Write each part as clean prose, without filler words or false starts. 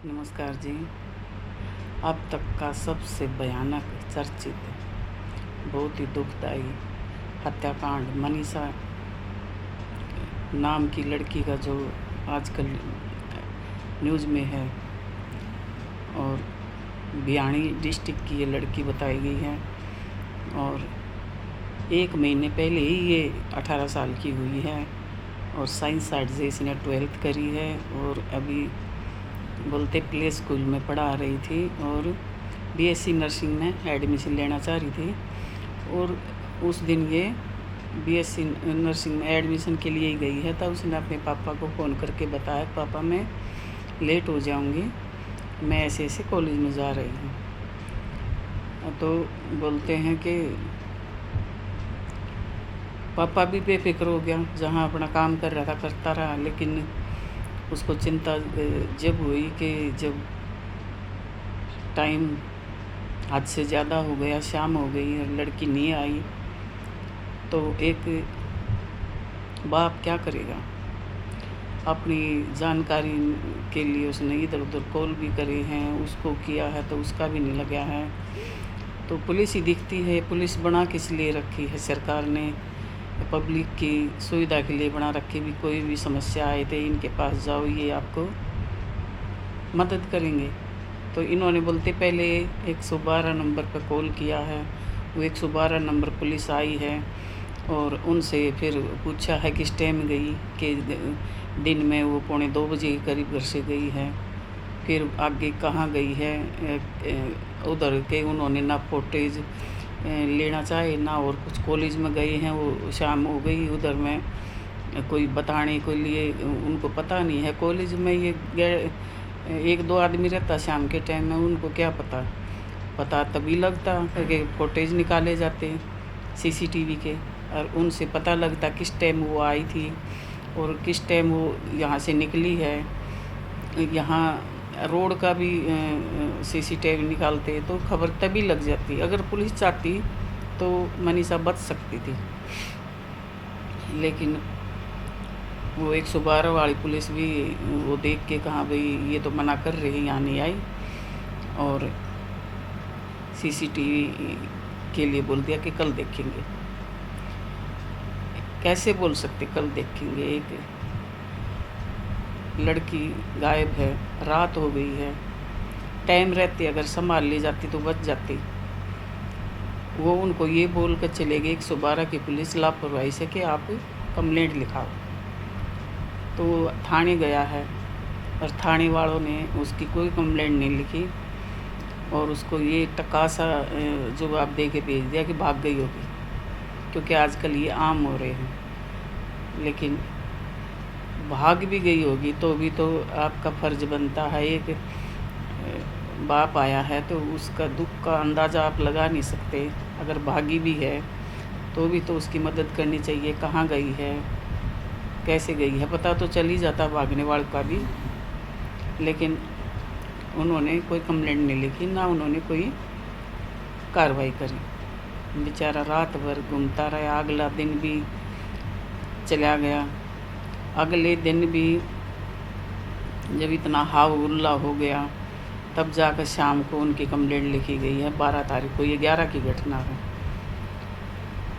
नमस्कार जी। अब तक का सबसे भयानक, चर्चित, बहुत ही दुखदाई हत्याकांड मनीषा नाम की लड़की का जो आजकल न्यूज़ में है, और भिवानी डिस्ट्रिक्ट की ये लड़की बताई गई है। और 1 महीने पहले ही ये 18 साल की हुई है और साइंस साइड से इसने 12th करी है और अभी बोलते प्ले स्कूल में पढ़ा रही थी और बीएससी नर्सिंग में एडमिशन लेना चाह रही थी। और उस दिन ये बीएससी नर्सिंग में एडमिशन के लिए ही गई है, तब उसने अपने पापा को फ़ोन करके बताया, पापा मैं लेट हो जाऊंगी, मैं ऐसे ऐसे कॉलेज में जा रही हूँ। तो बोलते हैं कि पापा भी बेफिक्र हो गया, जहाँ अपना काम कर रहा था करता रहा। लेकिन उसको चिंता जब हुई कि जब टाइम हद से ज़्यादा हो गया, शाम हो गई और लड़की नहीं आई, तो एक बाप क्या करेगा। अपनी जानकारी के लिए उसने इधर उधर कॉल भी करे हैं, उसको किया है तो उसका भी नहीं लगा है। तो पुलिस ही दिखती है। पुलिस बना किस लिए रखी है सरकार ने? पब्लिक की सुविधा के लिए बना रखी। भी कोई भी समस्या आए थे इनके पास जाओ, ये आपको मदद करेंगे। तो इन्होंने बोलते पहले 112 नंबर पर कॉल किया है, वो 112 नंबर पुलिस आई है और उनसे फिर पूछा है किस टाइम गई, कि दिन में वो 1:45 बजे के करीब घर से गई है। फिर आगे कहाँ गई है, उधर के उन्होंने ना फोटेज लेना चाहे ना और कुछ। कॉलेज में गए हैं, वो शाम हो गई, उधर में कोई बताने के लिए उनको पता नहीं है। कॉलेज में ये 1-2 आदमी रहता शाम के टाइम में, उनको क्या पता तभी लगता कि फोटेज निकाले जाते सीसीटीवी के, और उनसे पता लगता किस टाइम वो आई थी और किस टाइम वो यहाँ से निकली है। यहाँ रोड का भी सीसीटीवी निकालते तो खबर तभी लग जाती। अगर पुलिस चाहती तो मनीषा बच सकती थी, लेकिन वो 112 वाली पुलिस भी वो देख के कहा भाई ये तो मना कर रही, यहाँ नहीं आई, और सीसीटीवी के लिए बोल दिया कि कल देखेंगे। कैसे बोल सकते कल देखेंगे? एक लड़की गायब है, रात हो गई है, टाइम रहते अगर संभाल ली जाती तो बच जाती। वो उनको ये बोल कर चले गए 112 की पुलिस लापरवाही से कि आप कंप्लेंट लिखाओ। तो थाने गया है और थाने वालों ने उसकी कोई कंप्लेंट नहीं लिखी और उसको ये टकासा जवाब दे के भेज दिया कि भाग गई होगी, क्योंकि आजकल ये आम हो रहे हैं। लेकिन भाग भी गई होगी तो भी तो आपका फ़र्ज़ बनता है, एक बाप आया है तो उसका दुख का अंदाज़ा आप लगा नहीं सकते। अगर भागी भी है तो भी तो उसकी मदद करनी चाहिए। कहाँ गई है, कैसे गई है, पता तो चल ही जाता भागने वाले का भी। लेकिन उन्होंने कोई कंप्लेंट नहीं लिखी, ना उन्होंने कोई कार्रवाई करी। बेचारा रात भर घूमता रहा, अगला दिन भी चला गया। अगले दिन भी जब इतना हाव हुल्ला हो गया तब जाकर शाम को उनकी कंप्लेंट लिखी गई है। 12 तारीख को, ये 11 की घटना है,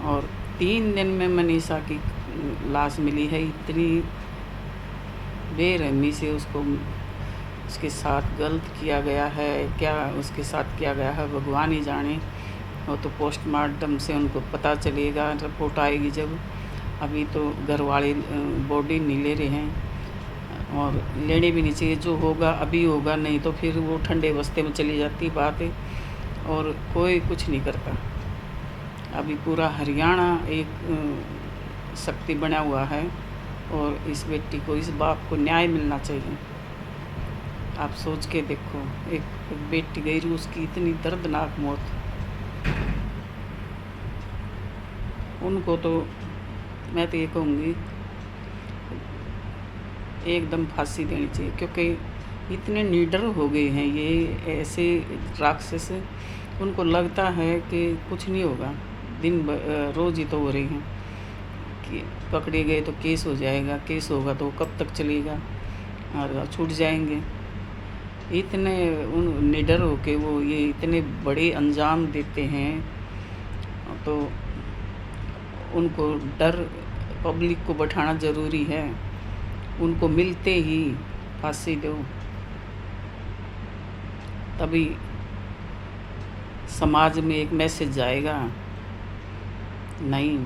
और 3 दिन में मनीषा की लाश मिली है। इतनी बेरहमी से उसके साथ गलत किया गया है, क्या उसके साथ किया गया है भगवान ही जाने। वो तो पोस्टमार्टम से उनको पता चलेगा, रिपोर्ट आएगी जब। अभी तो घर वाले बॉडी नहीं ले रहे हैं और लेने भी नहीं चाहिए। जो होगा अभी होगा, नहीं तो फिर वो ठंडे बस्ते में चली जाती बात है और कोई कुछ नहीं करता। अभी पूरा हरियाणा एक शक्ति बना हुआ है और इस बेटी को, इस बाप को न्याय मिलना चाहिए। आप सोच के देखो, एक बेटी गई रूस की, इतनी दर्दनाक मौत। उनको तो मैं तो ये कहूँगी एकदम फांसी देनी चाहिए, क्योंकि इतने निडर हो गए हैं ये ऐसे राक्षस। उनको लगता है कि कुछ नहीं होगा, रोज़ ही तो हो रही हैं कि पकड़े गए तो केस हो जाएगा, केस होगा तो कब तक चलेगा और छूट जाएंगे। इतने उन निडर होके वो ये इतने बड़े अंजाम देते हैं, तो उनको डर पब्लिक को बैठाना ज़रूरी है। उनको मिलते ही फांसी दो, तभी समाज में एक मैसेज जाएगा। नहीं,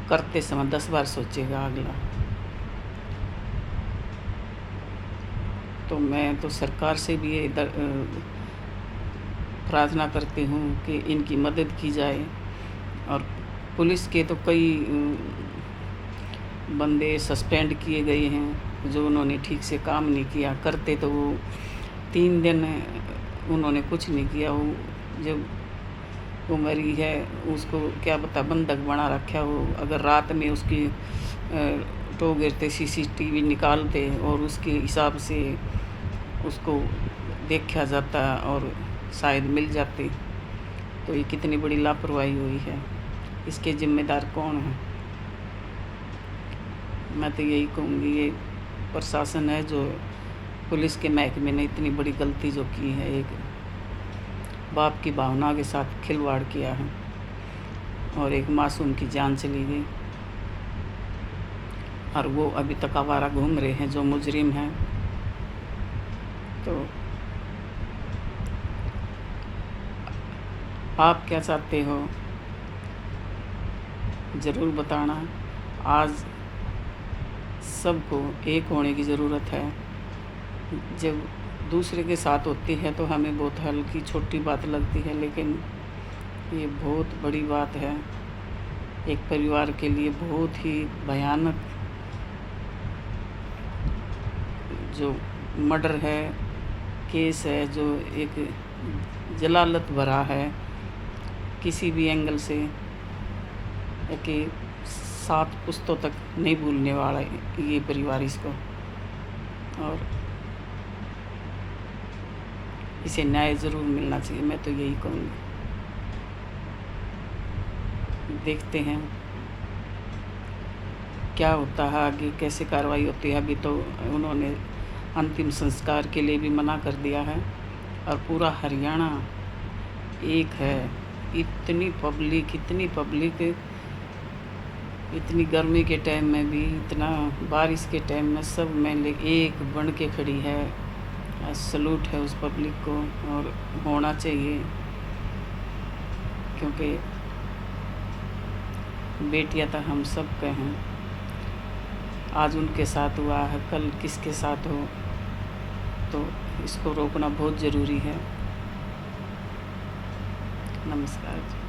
करते समय 10 बार सोचेगा अगला। तो मैं तो सरकार से भी ये प्रार्थना करती हूँ कि इनकी मदद की जाए। और पुलिस के तो कई बंदे सस्पेंड किए गए हैं जो उन्होंने ठीक से काम नहीं किया। करते तो वो 3 दिन उन्होंने कुछ नहीं किया। वो जब वो मरी है उसको क्या पता बंधक बना रखा हो। अगर रात में उसकी टो गिरते CCTV निकालते और उसके हिसाब से उसको देखा जाता और शायद मिल जाते, तो ये कितनी बड़ी लापरवाही हुई है। इसके जिम्मेदार कौन है? मैं तो यही कहूँगी ये प्रशासन है जो पुलिस के महकमे ने इतनी बड़ी गलती जो की है। एक बाप की भावना के साथ खिलवाड़ किया है और एक मासूम की जान चली गई। और वो अभी तक आवारा घूम रहे हैं जो मुजरिम हैं। तो आप क्या चाहते हो ज़रूर बताना। आज सबको एक होने की ज़रूरत है। जब दूसरे के साथ होती है तो हमें बहुत हल्की छोटी बात लगती है, लेकिन ये बहुत बड़ी बात है। एक परिवार के लिए बहुत ही भयानक जो मर्डर है, केस है, जो एक जलालत भरा है किसी भी एंगल से, कि 7 पुश्तों तक नहीं भूलने वाला ये परिवार इसको। और इसे न्याय ज़रूर मिलना चाहिए, मैं तो यही कहूँगी। देखते हैं क्या होता है आगे, कैसे कार्रवाई होती है। अभी तो उन्होंने अंतिम संस्कार के लिए भी मना कर दिया है और पूरा हरियाणा एक है। इतनी पब्लिक इतनी गर्मी के टाइम में भी, इतना बारिश के टाइम में, सब में एक बन के खड़ी है। सलूट है उस पब्लिक को, और होना चाहिए, क्योंकि बेटियां तो हम सब के हैं। आज उनके साथ हुआ है, कल किसके साथ हो, तो इसको रोकना बहुत ज़रूरी है। नमस्कार जी।